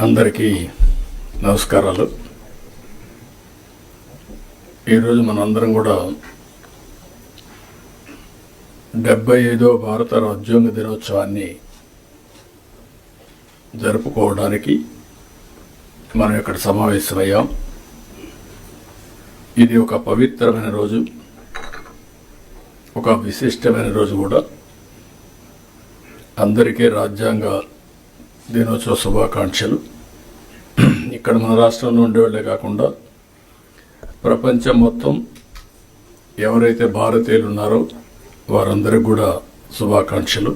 అందరికీ నమస్కారాలు. ఈరోజు మనందరం కూడా 75వ భారత రాజ్యాంగ దినోత్సవాన్ని జరుపుకోవడానికి మనం ఇక్కడ సమావేశమయ్యాం. ఇది ఒక పవిత్రమైన రోజు, ఒక విశిష్టమైన రోజు కూడా. అందరికీ రాజ్యాంగ దినోత్సవ శుభాకాంక్షలు. ఇక్కడ మన రాష్ట్రంలో ఉండేవాళ్ళే కాకుండా ప్రపంచం మొత్తం ఎవరైతే భారతీయులు ఉన్నారో వారందరికీ కూడా శుభాకాంక్షలు.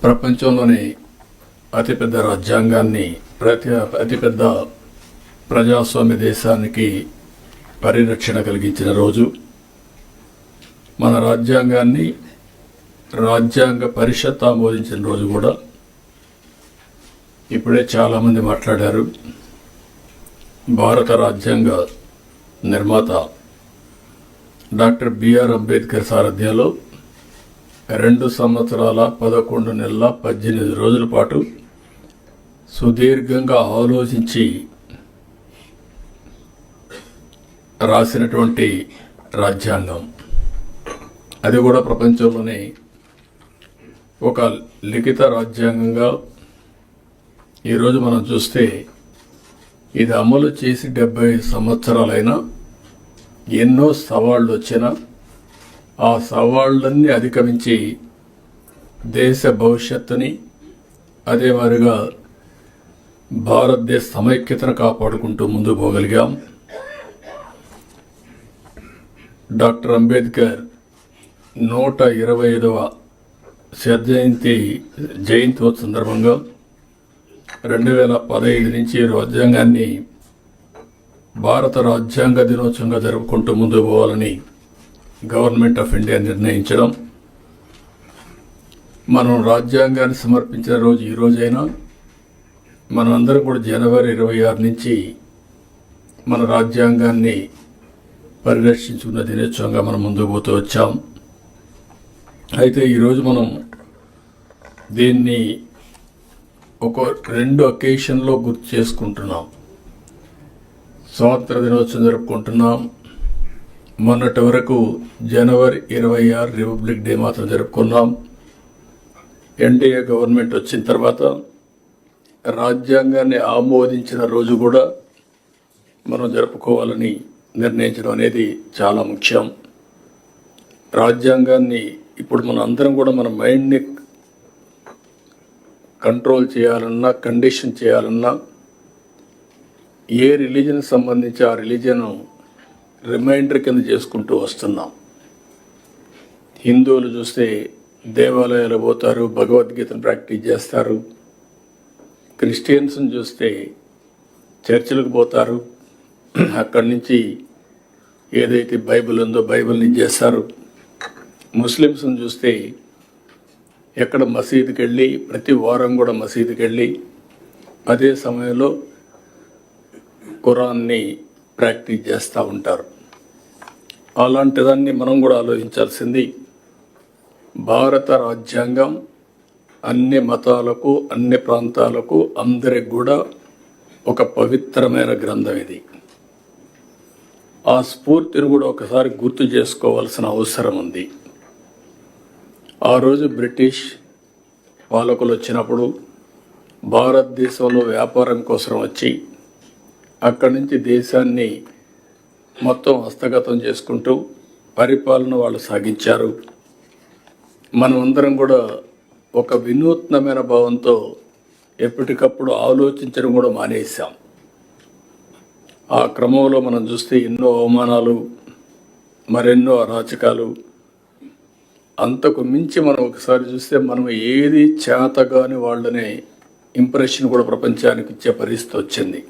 ప్రపంచంలోని అతిపెద్ద రాజ్యాంగాన్ని, అతిపెద్ద ప్రజాస్వామ్య దేశానికి పరిరక్షణ కలిగించిన రోజు. మన రాజ్యాంగాన్ని రాజ్యాంగ పరిషత్ ఆమోదించిన రోజు కూడా. ఇప్పుడే చాలామంది మాట్లాడారు. భారత రాజ్యాంగ నిర్మాత డాక్టర్ బిఆర్ అంబేద్కర్ సారథ్యంలో 2 సంవత్సరాల 11 నెలల 18 రోజుల పాటు సుదీర్ఘంగా ఆలోచించి రాసినటువంటి రాజ్యాంగం. అది కూడా ప్రపంచంలోనే ఒక లిఖిత రాజ్యాంగంగా ఈరోజు మనం చూస్తే ఇది అమలు చేసి 75 సంవత్సరాలైనా ఎన్నో సవాళ్లు వచ్చినా ఆ సవాళ్లన్నీ అధిగమించి దేశ భవిష్యత్తుని, అదే మాదిరిగా భారతదేశ సమైక్యతను కాపాడుకుంటూ ముందుకు పోగలిగాం. డాక్టర్ అంబేద్కర్ 125వ జయంతి సందర్భంగా 2015 నుంచి రాజ్యాంగాన్ని భారత రాజ్యాంగ దినోత్సవంగా జరుపుకుంటూ ముందుకు పోవాలని గవర్నమెంట్ ఆఫ్ ఇండియా నిర్ణయించడం. మనం రాజ్యాంగాన్ని సమర్పించిన రోజు ఈ రోజైనా మనం అందరం కూడా జనవరి 26 నుంచి మన రాజ్యాంగాన్ని పరిరక్షించుకున్న దినోత్సవంగా మనం ముందుకు పోతూ వచ్చాం. అయితే ఈరోజు మనం దీన్ని ఒక 2 అకేషన్లో గుర్తు చేసుకుంటున్నాం. స్వాతంత్ర దినోత్సవం జరుపుకుంటున్నాం. మొన్నటి వరకు జనవరి 26 రిపబ్లిక్ డే మాత్రం జరుపుకున్నాం. ఎన్డీఏ గవర్నమెంట్ వచ్చిన తర్వాత రాజ్యాంగాన్ని ఆమోదించిన రోజు కూడా మనం జరుపుకోవాలని నిర్ణయించడం అనేది చాలా ముఖ్యం. రాజ్యాంగాన్ని ఇప్పుడు మన అందరం కూడా మన మైండ్ని కంట్రోల్ చేయాలన్నా, కండిషన్ చేయాలన్నా, ఏ రిలీజన్ సంబంధించి ఆ రిలీజన్ రిమైండర్ కింద చేసుకుంటూ వస్తున్నాం. హిందువులు చూస్తే దేవాలయాలు పోతారు, భగవద్గీతను ప్రాక్టీస్ చేస్తారు. క్రిస్టియన్స్ని చూస్తే చర్చిలకు పోతారు, అక్కడి నుంచి ఏదైతే బైబిల్ ఉందో బైబిల్ని చేస్తారు. ముస్లిమ్స్ని చూస్తే ఎక్కడ మసీదుకి వెళ్ళి ప్రతి వారం కూడా మసీదుకి వెళ్ళి అదే సమయంలో ఖురాన్ని ప్రాక్టీస్ చేస్తూ ఉంటారు. అలాంటిదాన్ని మనం కూడా ఆలోచించాల్సింది. భారత రాజ్యాంగం అన్ని మతాలకు, అన్ని ప్రాంతాలకు, అందరికి కూడా ఒక పవిత్రమైన గ్రంథం. ఇది ఆ స్ఫూర్తిని కూడా ఒకసారి గుర్తు చేసుకోవాల్సిన అవసరం ఉంది. ఆ రోజు బ్రిటిష్ పాలకులు వచ్చినప్పుడు భారతదేశంలో వ్యాపారం కోసం వచ్చి అక్కడి నుంచి దేశాన్ని మొత్తం హస్తగతం చేసుకుంటూ పరిపాలన వాళ్ళు సాగించారు. మనమందరం కూడా ఒక వినూత్నమైన భావంతో ఎప్పటికప్పుడు ఆలోచించడం కూడా మానేశాం. ఆ క్రమంలో మనం చూస్తే ఎన్నో అవమానాలు, మరెన్నో అరాచకాలు. అంతకు మించి మనం ఒకసారి చూస్తే మనం ఏది చేతగాని వాళ్ళనే ఇంప్రెషన్ కూడా ప్రపంచానికి ఇచ్చే పరిస్థితి వచ్చింది.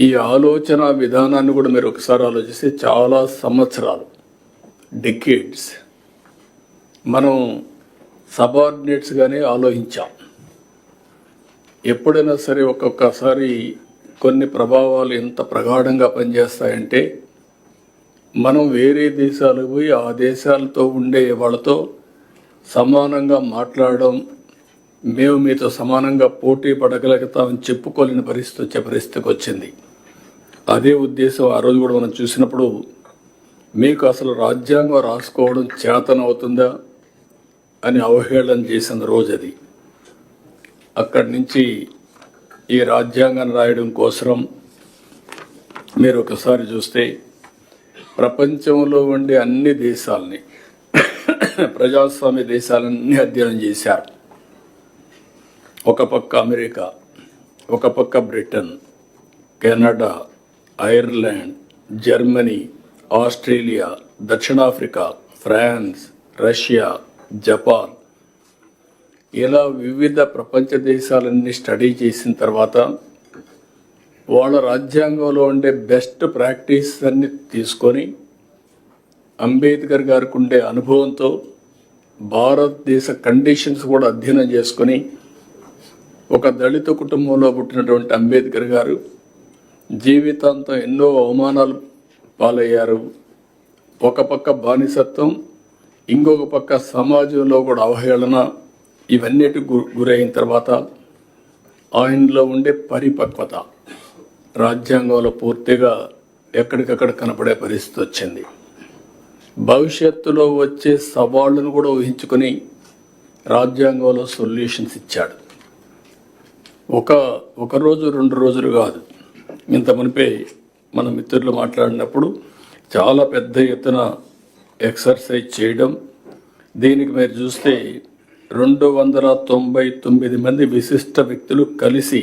ఈ ఆలోచన విధానాన్ని కూడా మీరు ఒకసారి ఆలోచిస్తే చాలా సంవత్సరాలు, డెకేడ్స్ మనం సబార్డినేట్స్గానే ఆలోచించాం. ఎప్పుడైనా సరే ఒక్కొక్కసారి కొన్ని ప్రభావాలు ఎంత ప్రగాఢంగా పనిచేస్తాయంటే మనం వేరే దేశాలకు పోయి ఆ దేశాలతో ఉండే వాళ్ళతో సమానంగా మాట్లాడడం, మేము మీతో సమానంగా పోటీ పడగలుగుతామని చెప్పుకోలేని పరిస్థితికి వచ్చింది. అదే ఉద్దేశం ఆ రోజు కూడా మనం చూసినప్పుడు మీకు అసలు రాజ్యాంగం రాసుకోవడం చేతనవుతుందా అని అవహేళన చేసిన రోజు అది. అక్కడి నుంచి ఈ రాజ్యాంగాన్ని రాయడం కోసం మీరు ఒకసారి చూస్తే ప్రపంచంలో ఉండే అన్ని దేశాలని ప్రజాస్వామ్య దేశాలన్నీ అధ్యయనం చేశారు. ఒక పక్క అమెరికా, ఒక పక్క Britain, Canada, Ireland, Germany, Australia, దక్షిణాఫ్రికా, ఫ్రాన్స్, రష్యా, జపాన్, ఇలా వివిధ ప్రపంచ దేశాలన్నీ స్టడీ చేసిన తర్వాత వాళ్ళ రాజ్యాంగంలో ఉండే బెస్ట్ ప్రాక్టీస్ అన్ని తీసుకొని అంబేద్కర్ గారికి ఉండే అనుభవంతో భారతదేశ కండిషన్స్ కూడా అధ్యయనం చేసుకొని ఒక దళిత కుటుంబంలో పుట్టినటువంటి అంబేద్కర్ గారు జీవితాంతం ఎన్నో అవమానాలు పాలయ్యారు. ఒక పక్క బానిసత్వం, ఇంకొక పక్క సమాజంలో కూడా అవహేళన, ఇవన్నిటికి గురైన తర్వాత ఆయనలో ఉండే పరిపక్వత రాజ్యాంగంలో పూర్తిగా ఎక్కడికక్కడ కనపడే పరిస్థితి వచ్చింది. భవిష్యత్తులో వచ్చే సవాళ్లను కూడా ఊహించుకొని రాజ్యాంగంలో సొల్యూషన్స్ ఇచ్చాడు. ఒక రోజు 2 రోజులు కాదు. ఇంత మునిపే మన మిత్రులు మాట్లాడినప్పుడు చాలా పెద్ద ఎత్తున ఎక్సర్సైజ్ చేయడం, దీనికి మీరు చూస్తే 299 మంది విశిష్ట వ్యక్తులు కలిసి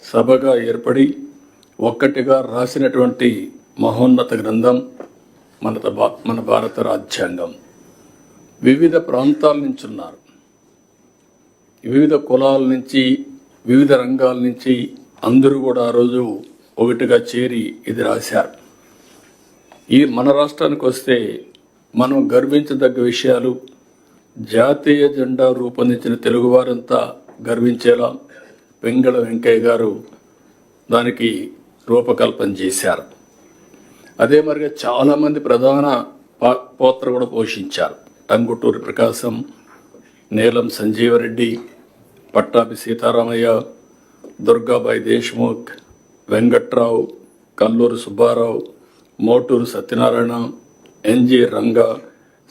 సభగా ఏర్పడి ఒక్కటిగా రాసినటువంటి మహోన్నత గ్రంథం మన భారత రాజ్యాంగం. వివిధ ప్రాంతాల నుంచి ఉన్నారు, వివిధ కులాల నుంచి, వివిధ రంగాల నుంచి అందరూ కూడా ఆ రోజు ఒకటిగా చేరి ఇది రాశారు. మన రాష్ట్రానికి వస్తే మనం గర్వించదగ్గ విషయాలు, జాతీయ జెండా రూపొందించిన తెలుగువారంతా గర్వించేలా వెంగళ వెంకయ్య గారు దానికి రూపకల్పన చేశారు. అదే మరిగా చాలామంది ప్రధాన పాత్ర కూడా పోషించారు. టంగుటూరి ప్రకాశం, నీలం సంజీవరెడ్డి, పట్టాభి సీతారామయ్య, దుర్గాబాయి దేశ్ముఖ్, వెంకట్రావు, కల్లూరు సుబ్బారావు, మోటూరు సత్యనారాయణ, ఎన్జి రంగా,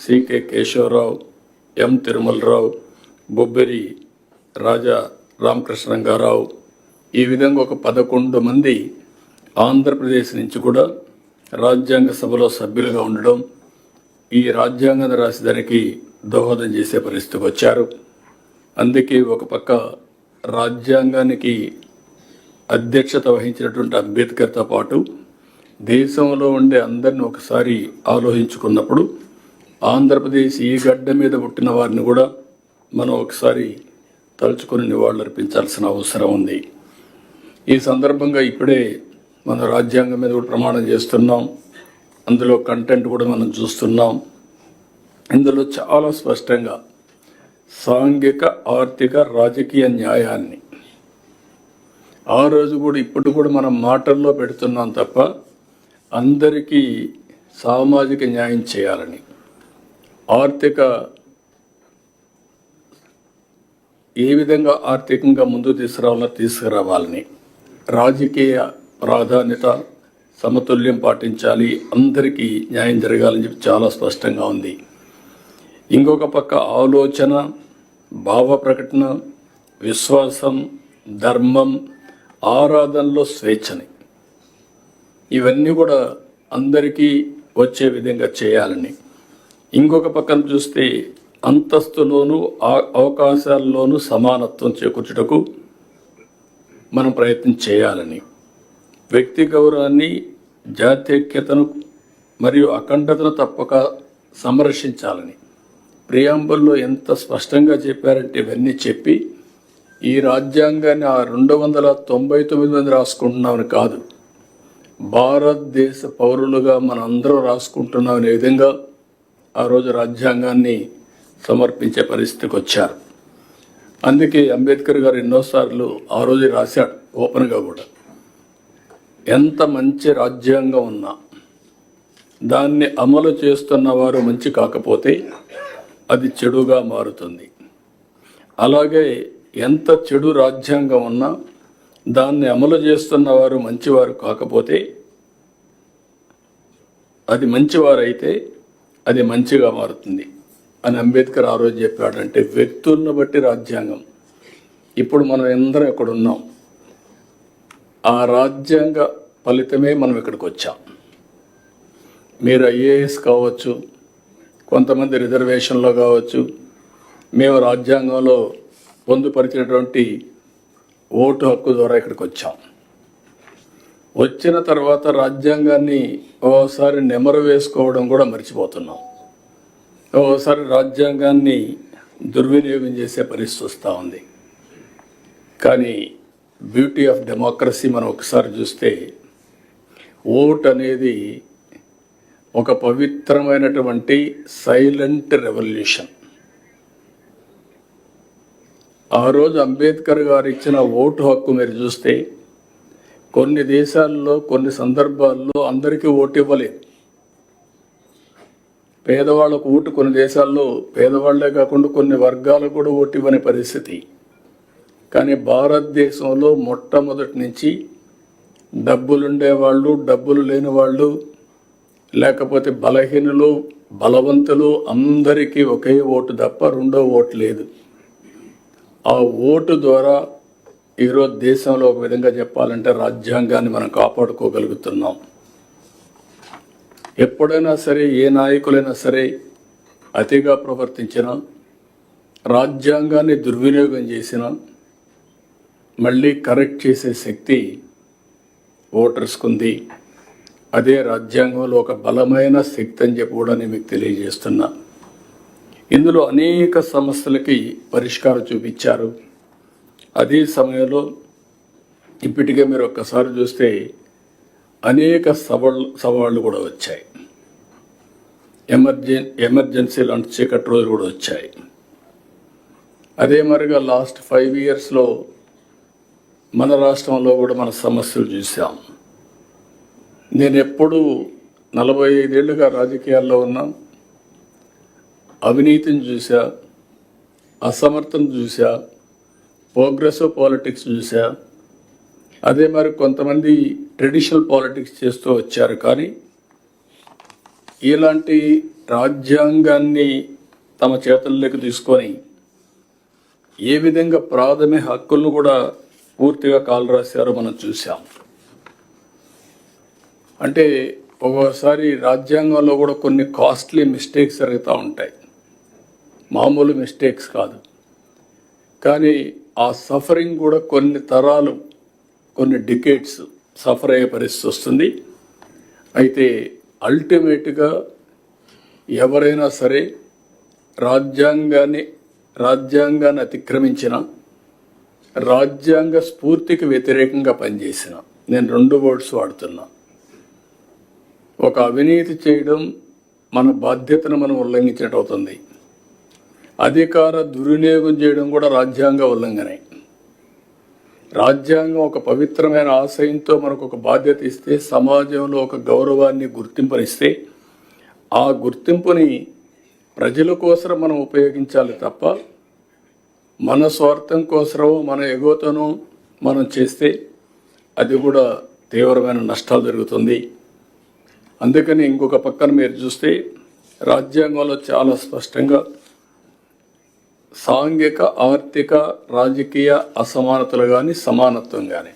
సికే కేశవరావు, ఎం తిరుమలరావు, బొబ్బిరి రాజా రామకృష్ణ రంగారావు, ఈ విధంగా ఒక 11 మంది ఆంధ్రప్రదేశ్ నుంచి కూడా రాజ్యాంగ సభలో సభ్యులుగా ఉండడం, ఈ రాజ్యాంగాన్ని రాసేదానికి దోహదం చేసే పరిస్థితికి వచ్చారు. అందుకే ఒక పక్క రాజ్యాంగానికి అధ్యక్షత వహించినటువంటి అంబేద్కర్తో పాటు దేశంలో ఉండే అందరిని ఒకసారి ఆలోచించుకున్నప్పుడు ఆంధ్రప్రదేశ్ ఈ గడ్డ మీద పుట్టిన వారిని కూడా మనం ఒకసారి తలుచుకొని నివాళులర్పించాల్సిన అవసరం ఉంది. ఈ సందర్భంగా ఇప్పుడే మన రాజ్యాంగం మీద కూడా ప్రమాణం చేస్తున్నాం. అందులో కంటెంట్ కూడా మనం చూస్తున్నాం. ఇందులో చాలా స్పష్టంగా సాంఘిక, ఆర్థిక, రాజకీయ న్యాయాన్ని ఆ రోజు కూడా ఇప్పుడు కూడా మనం మాటల్లో పెడుతున్నాం తప్ప అందరికీ సామాజిక న్యాయం చేయాలని, ఆర్థిక ఏ విధంగా ఆర్థికంగా ముందుకు తీసుకురావాలని, రాజకీయ ప్రాధాన్యత సమతుల్యం పాటించాలి, అందరికీ న్యాయం జరగాలని చెప్పి చాలా స్పష్టంగా ఉంది. ఇంకొక పక్క ఆలోచన, భావ ప్రకటన, విశ్వాసం, ధర్మం, ఆరాధనలో స్వేచ్ఛని, ఇవన్నీ కూడా అందరికీ వచ్చే విధంగా చేయాలని, ఇంకొక పక్కన చూస్తే అంతస్తులోనూ అవకాశాల్లోనూ సమానత్వం చేకూర్చుటకు మనం ప్రయత్నం చేయాలని, వ్యక్తి గౌరవాన్ని, జాతీయతను మరియు అఖండతను తప్పక సంరక్షించాలని ప్రియాంబుల్లో ఎంత స్పష్టంగా చెప్పారంటే ఇవన్నీ చెప్పి ఈ రాజ్యాంగాన్ని 299 మంది రాసుకుంటున్నామని కాదు, భారతదేశ పౌరులుగా మనందరం రాసుకుంటున్నామనే విధంగా ఆ రోజు రాజ్యాంగాన్ని సమర్పించే పరిస్థితికి వచ్చారు. అందుకే అంబేద్కర్ గారు ఎన్నోసార్లు ఆ రోజు రాశాడు ఓపెన్గా కూడా, ఎంత మంచి రాజ్యాంగం ఉన్నా దాన్ని అమలు చేస్తున్న వారు మంచి కాకపోతే అది చెడుగా మారుతుంది. అలాగే ఎంత చెడు రాజ్యాంగం ఉన్నా దాన్ని అమలు చేస్తున్న వారు మంచివారు కాకపోతే, అది మంచివారైతే అది మంచిగా మారుతుంది అని అంబేద్కర్ ఆ రోజు చెప్పాడంటే వ్యక్తులను బట్టి రాజ్యాంగం. ఇప్పుడు మనం అందరం ఇక్కడ ఉన్నాం, ఆ రాజ్యాంగ ఫలితమే మనం ఇక్కడికి వచ్చాం. మీరు ఐఏఎస్ కావచ్చు, కొంతమంది రిజర్వేషన్లో కావచ్చు, మేము రాజ్యాంగంలో పొందుపరిచినటువంటి ఓటు హక్కు ద్వారా ఇక్కడికి వచ్చాం. వచ్చిన తర్వాత రాజ్యాంగాన్ని ఓసారి నెమరు వేసుకోవడం కూడా మర్చిపోతున్నాం. ఓసారి రాజ్యాంగాన్ని దుర్వినియోగం చేసే పరిస్థితి వస్తూ ఉంది. కానీ బ్యూటీ ఆఫ్ డెమోక్రసీ మనం ఒకసారి చూస్తే, ఓట్ అనేది ఒక పవిత్రమైనటువంటి సైలెంట్ రెవల్యూషన్. ఆ రోజు అంబేద్కర్ గారు ఇచ్చిన ఓటు హక్కు మీరు చూస్తే కొన్ని దేశాల్లో కొన్ని సందర్భాల్లో అందరికీ ఓటు ఇవ్వలేదు. పేదవాళ్ళకు ఓటు కొన్ని దేశాల్లో పేదవాళ్లే కాకుండా కొన్ని వర్గాలకు కూడా ఓటు ఇవ్వని పరిస్థితి. కానీ భారతదేశంలో మొట్టమొదటి నుంచి డబ్బులుండేవాళ్ళు, డబ్బులు లేని వాళ్ళు, లేకపోతే బలహీనులు, బలవంతులు అందరికీ ఒకే ఓటు తప్ప రెండో ఓటు లేదు. ఆ ఓటు ద్వారా ఈరోజు దేశంలో ఒక విధంగా చెప్పాలంటే రాజ్యాంగాన్ని మనం కాపాడుకోగలుగుతున్నాం. ఎప్పుడైనా సరే ఏ నాయకులైనా సరే అతిగా ప్రవర్తించినా, రాజ్యాంగాన్ని దుర్వినియోగం చేసినా మళ్ళీ కరెక్ట్ చేసే శక్తి ఓటర్స్కు ఉంది. అదే రాజ్యాంగంలో ఒక బలమైన శక్తి అని చెప్పి కూడా నేను మీకు తెలియజేస్తున్నా. ఇందులో అనేక సమస్యలకి పరిష్కారం చూపించారు. అదే సమయంలో ఇప్పటికే మీరు ఒక్కసారి చూస్తే అనేక సవాళ్ళు కూడా వచ్చాయి. ఎమర్జెన్సీ లాంటి చీకటి రోజులు కూడా వచ్చాయి. అదే మరిగా లాస్ట్ 5 yearsలో మన రాష్ట్రంలో కూడా మన సమస్యలు చూసాం. నేను ఎప్పుడూ 45 ఏళ్ళుగా రాజకీయాల్లో ఉన్నా, అవినీతిని చూసా, అసమర్థను చూసా, ప్రోగ్రెసివ్ పాలిటిక్స్ చూసా. అదే మరి కొంతమంది ట్రెడిషనల్ పాలిటిక్స్ చేస్తూ వచ్చారు. కానీ ఇలాంటి రాజ్యాంగాన్ని తమ చేతుల్లోకి తీసుకొని ఏ విధంగా ప్రాథమిక హక్కులను కూడా పూర్తిగా కాలు రాశారో మనం చూసాం. అంటే ఒక్కోసారి రాజ్యాంగంలో కూడా కొన్ని కాస్ట్లీ మిస్టేక్స్ జరుగుతూ ఉంటాయి, మామూలు మిస్టేక్స్ కాదు. కానీ ఆ సఫరింగ్ కూడా కొన్ని తరాలు, కొన్ని డికేట్స్ సఫర్ అయ్యే పరిస్థితి వస్తుంది. అయితే అల్టిమేట్గా ఎవరైనా సరే రాజ్యాంగాన్ని అతిక్రమించిన, రాజ్యాంగ స్ఫూర్తికి వ్యతిరేకంగా పనిచేసిన, నేను 2 వర్డ్స్ వాడుతున్నా. ఒక అవినీతి చేయడం మన బాధ్యతను మనం ఉల్లంఘించినట్టు అవుతుంది. అధికార దుర్వినియోగం చేయడం కూడా రాజ్యాంగ ఉల్లంఘనే. రాజ్యాంగం ఒక పవిత్రమైన ఆశయంతో మనకు ఒక బాధ్యత ఇస్తే, సమాజంలో ఒక గౌరవాన్ని, గుర్తింపునిస్తే, ఆ గుర్తింపుని ప్రజల కోసం మనం ఉపయోగించాలి తప్ప మన స్వార్థం కోసమో మన ఎగోతోనో మనం చేస్తే అది కూడా తీవ్రమైన నష్టాలు జరుగుతుంది. అందుకని ఇంకొక పక్కన మీరు చూస్తే రాజ్యాంగంలో చాలా స్పష్టంగా సాంఘిక, ఆర్థిక, రాజకీయ అసమానతలు కానీ సమానత్వం కానీ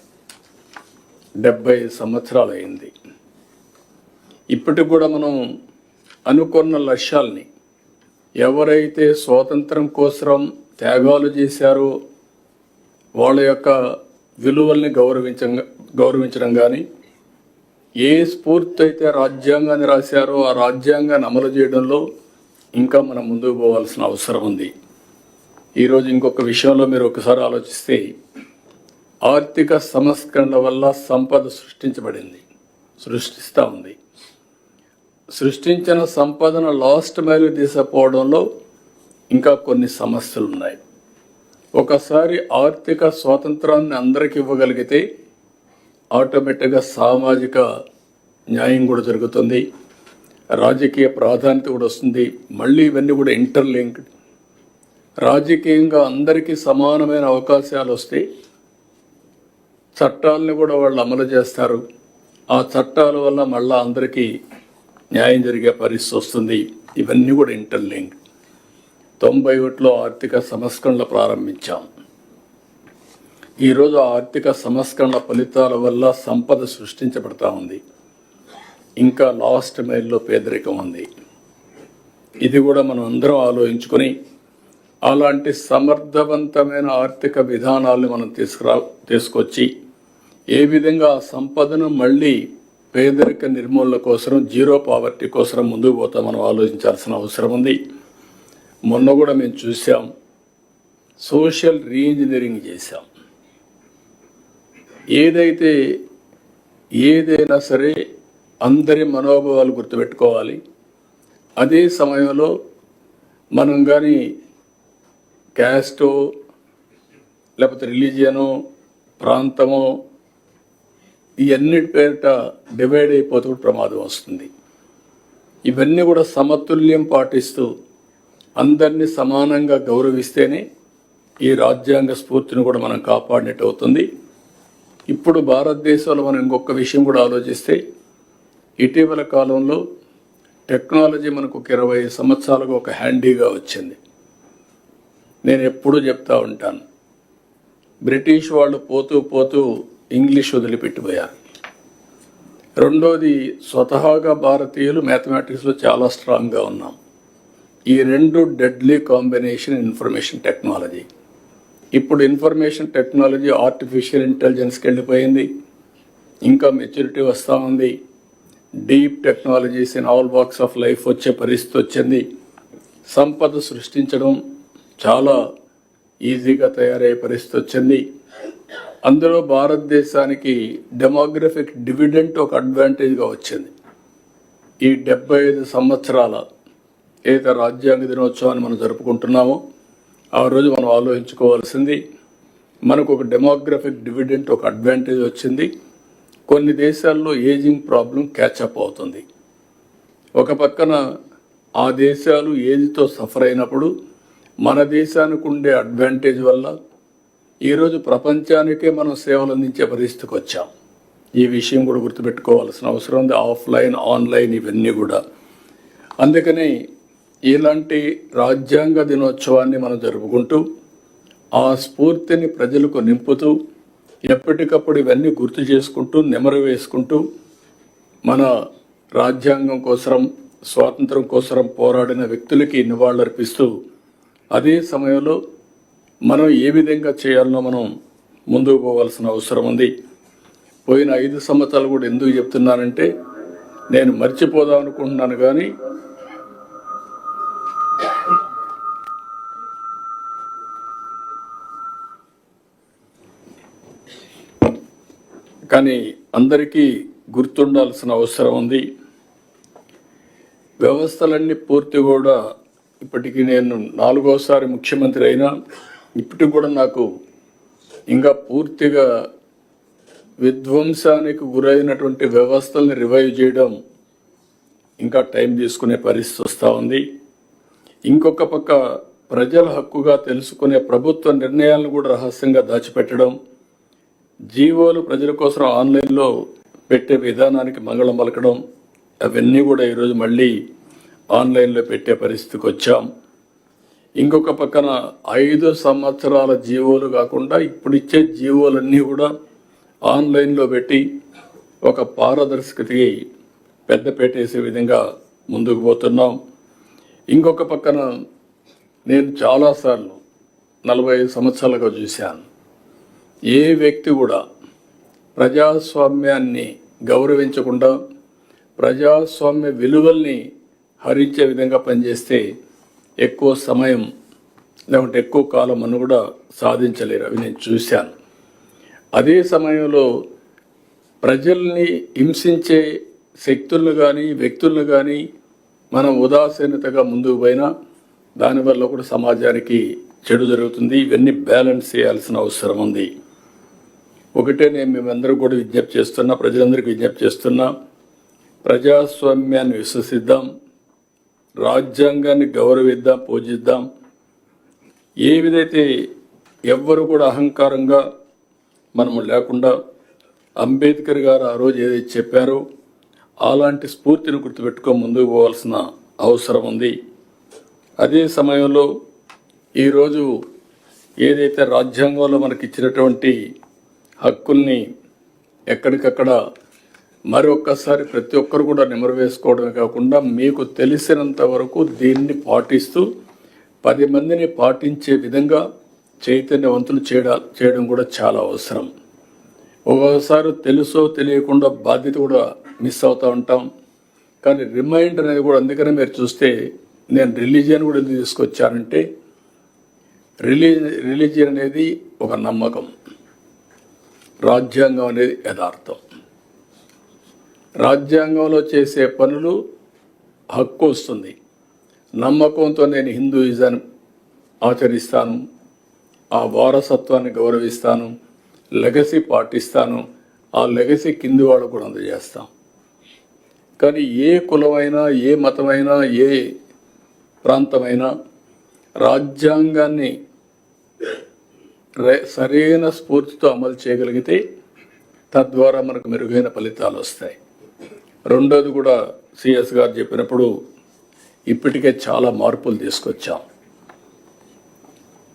70 సంవత్సరాలు అయింది. ఇప్పటికి కూడా మనం అనుకున్న లక్ష్యాల్ని, ఎవరైతే స్వాతంత్రం కోసం త్యాగాలు చేశారో వాళ్ళ యొక్క విలువల్ని గౌరవించడం కానీ, ఏ స్ఫూర్తి అయితే రాజ్యాంగాన్ని రాశారో ఆ రాజ్యాంగాన్ని అమలు చేయడంలో ఇంకా మనం ముందుకు పోవాల్సిన అవసరం ఉంది. ఈరోజు ఇంకొక విషయంలో మీరు ఒకసారి ఆలోచిస్తే, ఆర్థిక సంస్కరణల వల్ల సంపద సృష్టిస్తూ ఉంది. సృష్టించిన సంపదను లాస్ట్ మైలు తీసుకుపోవడంలో ఇంకా కొన్ని సమస్యలు ఉన్నాయి. ఒకసారి ఆర్థిక స్వాతంత్రాన్ని అందరికి ఇవ్వగలిగితే ఆటోమేటిక్గా సామాజిక న్యాయం కూడా జరుగుతుంది, రాజకీయ ప్రాధాన్యత కూడా వస్తుంది. మళ్ళీ ఇవన్నీ కూడా ఇంటర్లింక్డ్. రాజకీయంగా అందరికీ సమానమైన అవకాశాలు వస్తే చట్టాలని కూడా వాళ్ళు అమలు చేస్తారు. ఆ చట్టాల వల్ల మళ్ళా అందరికీ న్యాయం జరిగే పరిస్థితి వస్తుంది. ఇవన్నీ కూడా ఇంటర్లింక్. 91లో ఆర్థిక సంస్కరణలు ప్రారంభించాం. ఈరోజు ఆర్థిక సంస్కరణల ఫలితాల వల్ల సంపద సృష్టించబడతా ఉంది. ఇంకా లాస్ట్ మైల్లో పేదరికం ఉంది. ఇది కూడా మనం అందరం ఆలోచించుకొని అలాంటి సమర్థవంతమైన ఆర్థిక విధానాలను మనం తీసుకొచ్చి ఏ విధంగా ఆ సంపదను మళ్ళీ పేదరిక నిర్మూలన కోసం, జీరో పావర్టీ కోసం ముందుకు పోతా మనం ఆలోచించాల్సిన అవసరం ఉంది. మొన్న కూడా మేము చూసాం, సోషల్ రీఇంజనీరింగ్ చేశాం. ఏదైనా సరే అందరి మనోభావాలు గుర్తుపెట్టుకోవాలి. అదే సమయంలో మనం కానీ క్యాస్టో లేకపోతే రిలీజియనో ప్రాంతమో ఇవన్నిటి పేరిట డివైడ్ అయిపోతూ ప్రమాదం వస్తుంది. ఇవన్నీ కూడా సమతుల్యం పాటిస్తూ అందరినీ సమానంగా గౌరవిస్తేనే ఈ రాజ్యాంగ స్ఫూర్తిని కూడా మనం కాపాడినట్టు అవుతుంది. ఇప్పుడు భారతదేశంలో మనం ఇంకొక విషయం కూడా ఆలోచిస్తే, ఇటీవల కాలంలో టెక్నాలజీ మనకు 20 సంవత్సరాలుగా ఒక హ్యాండీగా వచ్చింది. నేను ఎప్పుడూ చెప్తా ఉంటాను, బ్రిటిష్ వాళ్ళు పోతూ పోతూ ఇంగ్లీష్ వదిలిపెట్టిపోయారు. రెండోది, స్వతహాగా భారతీయులు మ్యాథమెటిక్స్లో చాలా స్ట్రాంగ్గా ఉన్నాం. ఈ రెండు డెడ్లీ కాంబినేషన్ ఇన్ఫర్మేషన్ టెక్నాలజీ. ఇప్పుడు ఇన్ఫర్మేషన్ టెక్నాలజీ ఆర్టిఫిషియల్ ఇంటెలిజెన్స్కి వెళ్ళిపోయింది. ఇంకా మెచ్యూరిటీ వస్తూ ఉంది. Deep technologies in all walks of life వచ్చే పరిస్థితి వచ్చింది. సంపద సృష్టించడం చాలా ఈజీగా తయారయ్యే పరిస్థితి వచ్చింది. అందులో భారతదేశానికి డెమోగ్రఫిక్ డివిడెంట్ ఒక అడ్వాంటేజ్గా వచ్చింది. ఈ 75 సంవత్సరాల ఏదైతే రాజ్యాంగ దినోత్సవాన్ని మనం జరుపుకుంటున్నామో ఆ రోజు మనం ఆలోచించుకోవాల్సింది, మనకు ఒక డెమోగ్రఫిక్ డివిడెంట్ ఒక అడ్వాంటేజ్ వచ్చింది. కొన్ని దేశాల్లో ఏజింగ్ ప్రాబ్లం క్యాచప్ అవుతుంది. ఒక పక్కన ఆ దేశాలు ఏజ్తో సఫర్ అయినప్పుడు మన దేశానికి ఉండే అడ్వాంటేజ్ వల్ల ఈరోజు ప్రపంచానికే మనం సేవలు అందించే పరిస్థితికి వచ్చాం. ఈ విషయం కూడా గుర్తుపెట్టుకోవాల్సిన అవసరం ఉంది. ఆఫ్లైన్, ఆన్లైన్ ఇవన్నీ కూడా. అందుకని ఇలాంటి రాజ్యాంగ దినోత్సవాన్ని మనం జరుపుకుంటూ ఆ స్ఫూర్తిని ప్రజలకు నింపుతూ ఎప్పటికప్పుడు ఇవన్నీ గుర్తు చేసుకుంటూ నెమరు వేసుకుంటూ మన రాజ్యాంగం కోసం, స్వాతంత్రం కోసం పోరాడిన వ్యక్తులకి నివాళులర్పిస్తూ అదే సమయంలో మనం ఏ విధంగా చేయాలనో మనం ముందుకు పోవాల్సిన అవసరం ఉంది. పోయిన 5 సంవత్సరాలు కూడా ఎందుకు చెప్తున్నానంటే, నేను మర్చిపోదాం అనుకుంటున్నాను కానీ అందరికీ గుర్తుండాల్సిన అవసరం ఉంది. వ్యవస్థలన్నీ పూర్తి కూడా ఇప్పటికీ నేను 4వసారి ముఖ్యమంత్రి అయినా ఇప్పటికి కూడా నాకు ఇంకా పూర్తిగా విధ్వంసానికి గురైనటువంటి వ్యవస్థల్ని రివైవ్ చేయడం ఇంకా టైం తీసుకునే పరిస్థితి వస్తూ ఉంది. ఇంకొక పక్క ప్రజల హక్కుగా తెలుసుకునే ప్రభుత్వ నిర్ణయాలను కూడా రహస్యంగా దాచిపెట్టడం, జీవోలు ప్రజల కోసం ఆన్లైన్లో పెట్టే విధానానికి మంగళం పలకడం, అవన్నీ కూడా ఈరోజు మళ్ళీ ఆన్లైన్లో పెట్టే పరిస్థితికి వచ్చాం. ఇంకొక పక్కన 5 సంవత్సరాల జీవోలు కాకుండా ఇప్పుడు ఇచ్చే జీవోలన్నీ కూడా ఆన్లైన్లో పెట్టి ఒక పారదర్శకతకి పెద్దపీట వేసే విధంగా ముందుకు పోతున్నాం. ఇంకొక పక్కన నేను చాలాసార్లు 45 సంవత్సరాలుగా చూశాను, ఏ వ్యక్తి కూడా ప్రజాస్వామ్యాన్ని గౌరవించకుండా ప్రజాస్వామ్య విలువల్ని హరించే విధంగా పనిచేస్తే ఎక్కువ సమయం లేకుంటే ఎక్కువ కాలం అని కూడా సాధించలేరు. అవి నేను చూశాను. అదే సమయంలో ప్రజల్ని హింసించే శక్తులను కానీ వ్యక్తులను కానీ మనం ఉదాసీనతగా ముందుకు పోయినా దానివల్ల కూడా సమాజానికి చెడు జరుగుతుంది. ఇవన్నీ బ్యాలెన్స్ చేయాల్సిన అవసరం ఉంది. ఒకటే నేను మేమందరూ కూడా విజ్ఞప్తి చేస్తున్నా, ప్రజలందరికీ విజ్ఞప్తి చేస్తున్నా, ప్రజాస్వామ్యాన్ని విశ్వసిద్దాం, రాజ్యాంగాన్ని గౌరవిద్దాం, పూజిద్దాం. ఏ విధైతే ఎవ్వరు కూడా అహంకారంగా మనము లేకుండా అంబేద్కర్ గారు ఆ రోజు ఏదైతే చెప్పారో అలాంటి స్ఫూర్తిని గుర్తుపెట్టుకొని ముందుకు పోవాల్సిన అవసరం ఉంది. అదే సమయంలో ఈరోజు ఏదైతే రాజ్యాంగంలో మనకి ఇచ్చినటువంటి హక్కుల్ని ఎక్కడికక్కడ మరొక్కసారి ప్రతి ఒక్కరు కూడా నెమరువేసుకోవడమే కాకుండా మీకు తెలిసినంత వరకు దీన్ని పాటిస్తూ 10 మందిని పాటించే విధంగా చైతన్యవంతులు చేయడం కూడా చాలా అవసరం. ఒక్కొక్కసారి తెలుసో తెలియకుండా బాధ్యత కూడా మిస్ అవుతూ ఉంటాం. కానీ రిమైండ్ అనేది కూడా, అందుకనే మీరు చూస్తే నేను రిలీజియన్ కూడా ఎందుకు తీసుకొచ్చానంటే, రిలీజియన్ అనేది ఒక నమ్మకం, రాజ్యాంగం అనేది యథార్థం. రాజ్యాంగంలో చేసే పనులు హక్కు వస్తుంది. నమ్మకంతో నేను హిందూయిజాన్ని ఆచరిస్తాను, ఆ వారసత్వాన్ని గౌరవిస్తాను, లెగసీ పాటిస్తాను, ఆ లెగసీ కింది వాళ్ళు కూడా అందజేస్తాం. కానీ ఏ కులమైనా, ఏ మతమైనా, ఏ ప్రాంతమైనా రాజ్యాంగాన్ని సరైన స్ఫూర్తితో అమలు చేయగలిగితే తద్వారా మనకు మెరుగైన ఫలితాలు వస్తాయి. రెండోది కూడా సిఎస్ గారు చెప్పినప్పుడు ఇప్పటికే చాలా మార్పులు తీసుకొచ్చాం.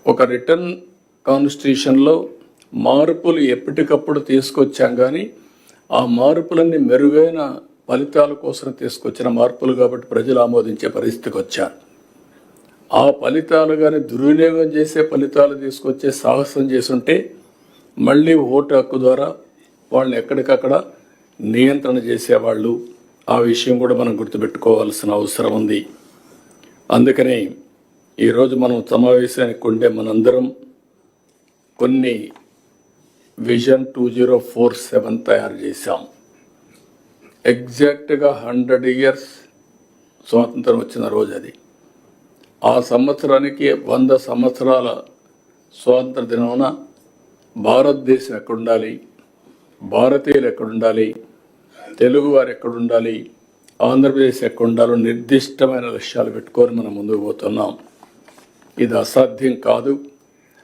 ఒక రిటర్న్ కాన్స్టిట్యూషన్లో మార్పులు ఎప్పటికప్పుడు తీసుకొచ్చాం, కానీ ఆ మార్పులన్నీ మెరుగైన ఫలితాల కోసం తీసుకొచ్చిన మార్పులు కాబట్టి ప్రజలు ఆమోదించే పరిస్థితికి వచ్చారు. ఆ ఫలితాలు కానీ దుర్వినియోగం చేసే ఫలితాలు తీసుకొచ్చే సాహసం చేసుంటే మళ్ళీ ఓటు హక్కు ద్వారా వాళ్ళని ఎక్కడికక్కడ నియంత్రణ చేసేవాళ్ళు. ఆ విషయం కూడా మనం గుర్తుపెట్టుకోవాల్సిన అవసరం ఉంది. అందుకనే ఈరోజు మనం సమావేశానికి ఉండే మనందరం కొన్ని విజన్ 2047 తయారు చేశాం. ఎగ్జాక్ట్గా 100 years స్వాతంత్రం వచ్చిన రోజు అది. ఆ సంవత్సరానికి 100 సంవత్సరాల స్వాతంత్ర దినమున భారతదేశం ఎక్కడుండాలి, భారతీయులు ఎక్కడుండాలి, తెలుగువారు ఎక్కడుండాలి, ఆంధ్రప్రదేశ్ ఎక్కడుండాలో నిర్దిష్టమైన లక్ష్యాలు పెట్టుకొని మనం ముందుకు పోతున్నాం. ఇది అసాధ్యం కాదు.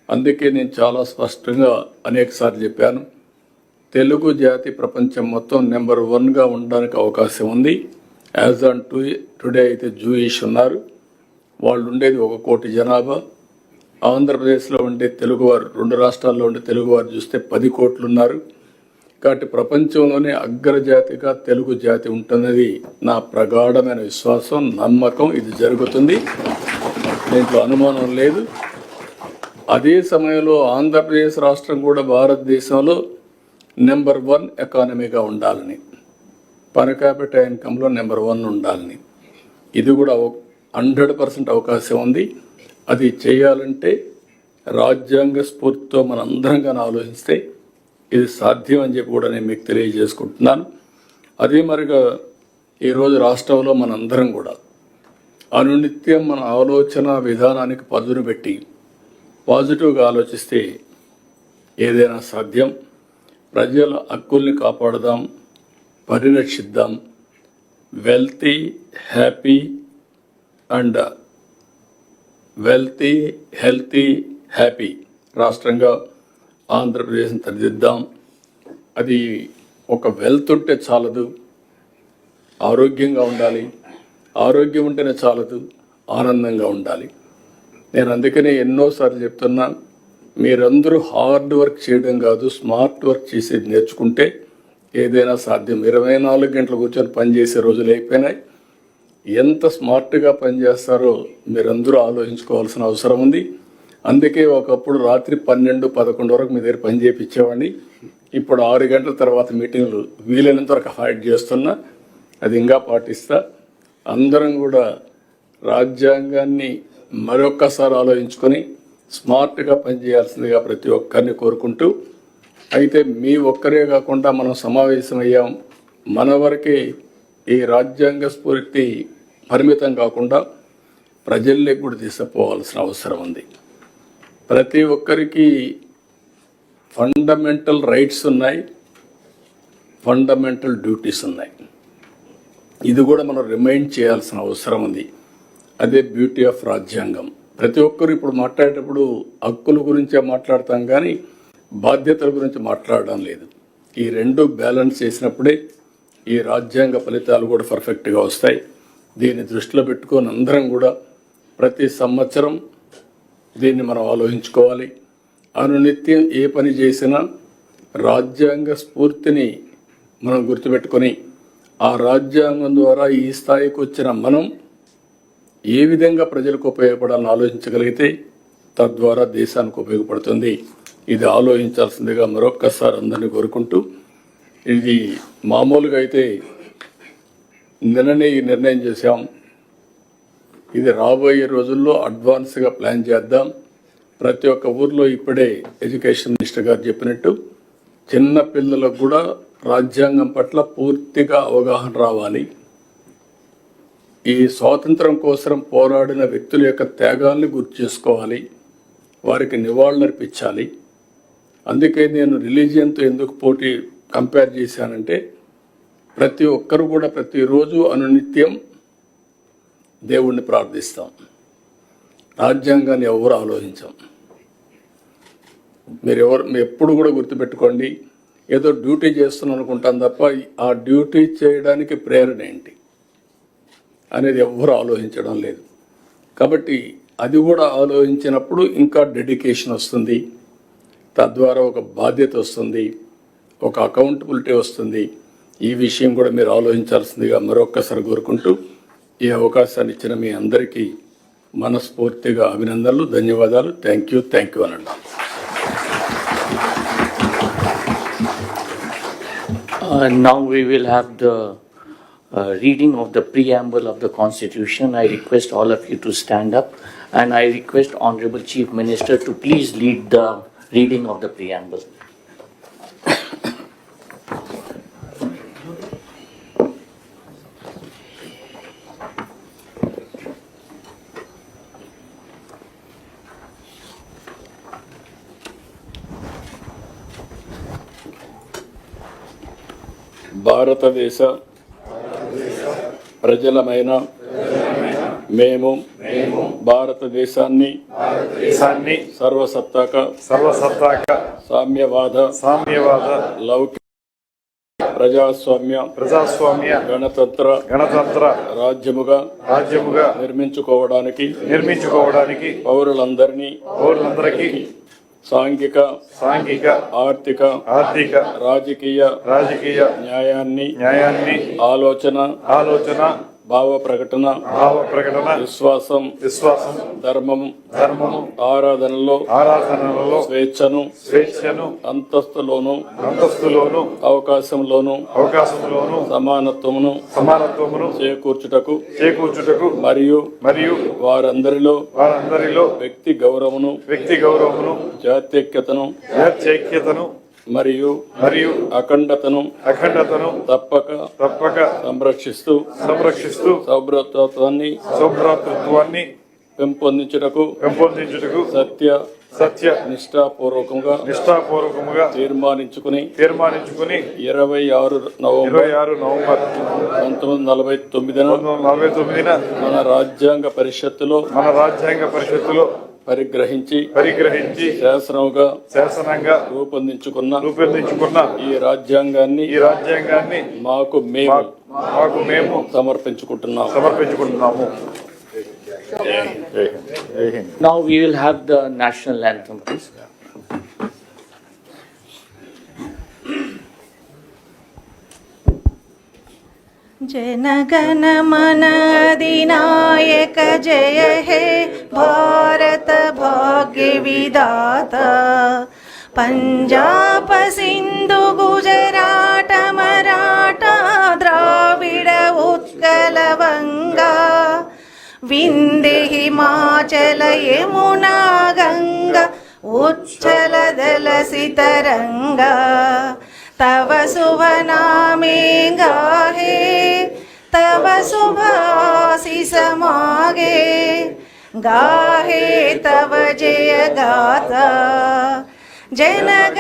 అందుకే నేను చాలా స్పష్టంగా అనేకసార్లు చెప్పాను, తెలుగు జాతి ప్రపంచం మొత్తం నెంబర్ 1గా ఉండడానికి అవకాశం ఉంది. యాజ్ ఆన్ టుడే అయితే జూయిష్ ఉన్నారు, వాళ్ళు ఉండేది 1 కోటి జనాభా. ఆంధ్రప్రదేశ్లో ఉండే తెలుగువారు, 2 రాష్ట్రాల్లో ఉండే తెలుగువారు చూస్తే 10 కోట్లు ఉన్నారు. కాబట్టి ప్రపంచంలోనే అగ్రజాతిగా తెలుగు జాతి ఉంటున్నది నా ప్రగాఢమైన విశ్వాసం, నమ్మకం. ఇది జరుగుతుంది, దీంట్లో అనుమానం లేదు. అదే సమయంలో ఆంధ్రప్రదేశ్ రాష్ట్రం కూడా భారతదేశంలో నెంబర్ 1 ఎకానమీగా ఉండాలని, పర్ క్యాపిటల్ ఇన్కంలో నెంబర్ 1 ఉండాలని, ఇది కూడా 100% అవకాశం ఉంది. అది చేయాలంటే రాజ్యాంగ స్ఫూర్తితో మనందరంగా ఆలోచిస్తే ఇది సాధ్యం అని చెప్పి కూడా నేను మీకు తెలియజేసుకుంటున్నాను. అదే మరిగా ఈరోజు రాష్ట్రంలో మనందరం కూడా అనునిత్యం మన ఆలోచన విధానానికి పదును పెట్టి పాజిటివ్గా ఆలోచిస్తే ఏదైనా సాధ్యం. ప్రజల హక్కుల్ని కాపాడదాం, పరిరక్షిద్దాం. Wealthy, happy and healthy, happy రాష్ట్రంగా ఆంధ్రప్రదేశ్ని తీర్చిదిద్దాం. అది ఒక వెల్త్ ఉంటే చాలదు, ఆరోగ్యంగా ఉండాలి. ఆరోగ్యం ఉంటేనే చాలదు, ఆనందంగా ఉండాలి. నేను అందుకనే ఎన్నోసార్లు చెప్తున్నా, మీరందరూ హార్డ్ వర్క్ చేయడం కాదు, స్మార్ట్ వర్క్ చేసేది నేర్చుకుంటే ఏదైనా సాధ్యం. 24 గంటలు కూర్చొని పనిచేసే రోజులు అయిపోయినాయి. ఎంత స్మార్ట్గా పనిచేస్తారో మీరందరూ ఆలోచించుకోవాల్సిన అవసరం ఉంది. అందుకే ఒకప్పుడు రాత్రి 12-11 వరకు మీ దగ్గర పని చేయించేవాడిని. ఇప్పుడు 6 గంటల తర్వాత మీటింగ్లు వీలైనంత వరకు అవాయిడ్ చేస్తున్నా. అది ఇంకా పాటిస్తా. అందరం కూడా రాజ్యాంగాన్ని మరొక్కసారి ఆలోచించుకొని స్మార్ట్గా పనిచేయాల్సిందిగా ప్రతి ఒక్కరిని కోరుకుంటూ, అయితే మీ ఒక్కరే కాకుండా మనం సమావేశమయ్యాం, మన వరకే ఈ రాజ్యాంగ స్ఫూర్తి పరిమితం కాకుండా ప్రజల్లోకి కూడా తీసుకుపోవాల్సిన అవసరం ఉంది. ప్రతి ఒక్కరికి ఫండమెంటల్ రైట్స్ ఉన్నాయి, ఫండమెంటల్ డ్యూటీస్ ఉన్నాయి. ఇది కూడా మనం రిమైండ్ చేయాల్సిన అవసరం ఉంది. అదే బ్యూటీ ఆఫ్ రాజ్యాంగం. ప్రతి ఒక్కరు ఇప్పుడు మాట్లాడేటప్పుడు హక్కుల గురించే మాట్లాడతాం కానీ బాధ్యతల గురించి మాట్లాడడం లేదు. ఈ రెండు బ్యాలెన్స్ చేసినప్పుడే ఈ రాజ్యాంగ ఫలితాలు కూడా పర్ఫెక్ట్గా వస్తాయి. దీన్ని దృష్టిలో పెట్టుకొని అందరం కూడా ప్రతి సంవత్సరం దీన్ని మనం ఆలోచించుకోవాలి. అనునిత్యం ఏ పని చేసినా రాజ్యాంగ స్ఫూర్తిని మనం గుర్తుపెట్టుకొని ఆ రాజ్యాంగం ద్వారా ఈ స్థాయికి వచ్చిన మనం ఏ విధంగా ప్రజలకు ఉపయోగపడాలని ఆలోచించగలిగితే తద్వారా దేశానికి ఉపయోగపడుతుంది. ఇది ఆలోచించాల్సిందిగా మరొక్కసారి అందరినీ కోరుకుంటూ, ఇది మామూలుగా అయితే నిన్ననే ఈ నిర్ణయం చేశాం. ఇది రాబోయే రోజుల్లో అడ్వాన్స్గా ప్లాన్ చేద్దాం. ప్రతి ఒక్క ఊర్లో ఇప్పుడే ఎడ్యుకేషన్ మినిస్టర్ గారు చెప్పినట్టు చిన్న పిల్లలకు కూడా రాజ్యాంగం పట్ల పూర్తిగా అవగాహన రావాలి. ఈ స్వాతంత్రం కోసం పోరాడిన వ్యక్తుల యొక్క త్యాగాల్ని గుర్తు చేసుకోవాలి, వారికి నివాళులర్పించాలి. అందుకే నేను రిలీజియన్తో ఎందుకు కంపేర్ చేశానంటే, ప్రతి ఒక్కరు కూడా ప్రతిరోజు అనునిత్యం దేవుణ్ణి ప్రార్థిస్తాం, రాజ్యాంగాన్ని ఎవరు ఆలోచించాం. మీరు ఎప్పుడు కూడా గుర్తుపెట్టుకోండి, ఏదో డ్యూటీ చేస్తున్నాం అనుకుంటాం తప్ప ఆ డ్యూటీ చేయడానికి ప్రేరణ ఏంటి అనేది ఎవ్వరూ ఆలోచించడం లేదు. కాబట్టి అది కూడా ఆలోచించినప్పుడు ఇంకా డెడికేషన్ వస్తుంది, తద్వారా ఒక బాధ్యత వస్తుంది, ఒక అకౌంటబిలిటీ వస్తుంది. ఈ విషయం కూడా మీరు ఆలోచించాల్సిందిగా మరొక్కసారి కోరుకుంటూ ఈ అవకాశాన్ని ఇచ్చిన మీ అందరికీ మనస్ఫూర్తిగా అభినందనలు, ధన్యవాదాలు. థ్యాంక్ యూ అనండి. Now we will have the reading of the preamble of the Constitution. I request all of you to stand up, and I request Honorable Chief Minister to please lead the reading of the preamble. భారతదేశ ప్రజలమైన మేము భారతదేశాన్ని సర్వసత్తాక సామ్యవాద లౌకిక ప్రజాస్వామ్య గణతంత్ర రాజ్యముగా నిర్మించుకోవడానికి పౌరులందరికీ సాంఘిక ఆర్థిక రాజకీయ న్యాయాన్ని ఆలోచన భావ ప్రకటన విశ్వాసం ధర్మము ఆరాధనలో స్వేచ్ఛను అంతస్తులోను అవకాశంలోను సమానత్వమును చేకూర్చుటకు మరియు వారందరిలో వ్యక్తి గౌరవమును జాత్యైక్యతను మరియు అఖండతను తప్పక సంరక్షిస్తూ సౌభ్రాతృత్వాన్ని పెంపొందించుటకు సత్య నిష్ఠాపూర్వకంగా తీర్మానించుకుని 26 నవంబర్ 1949 మన రాజ్యాంగ పరిషత్తులో పరిగ్రహించి శాసనంగా రూపొందించుకున్న ఈ రాజ్యాంగాన్ని మాకు మేము సమర్పించుకుంటున్నాము. Now we will have the national anthem, please. जनगण मन अधिनायक जय हे भारत भाग्य विधाता पंजाब सिंधु गुजरात मराठा द्राविड उत्कल वंगा विंध्य हिमाचल यमुना गंगा उच्छल दलसि तरंगा तव शुभ नामे गाहे तव शुभ आशीष मागे गाहे तव जय गाथा जनगण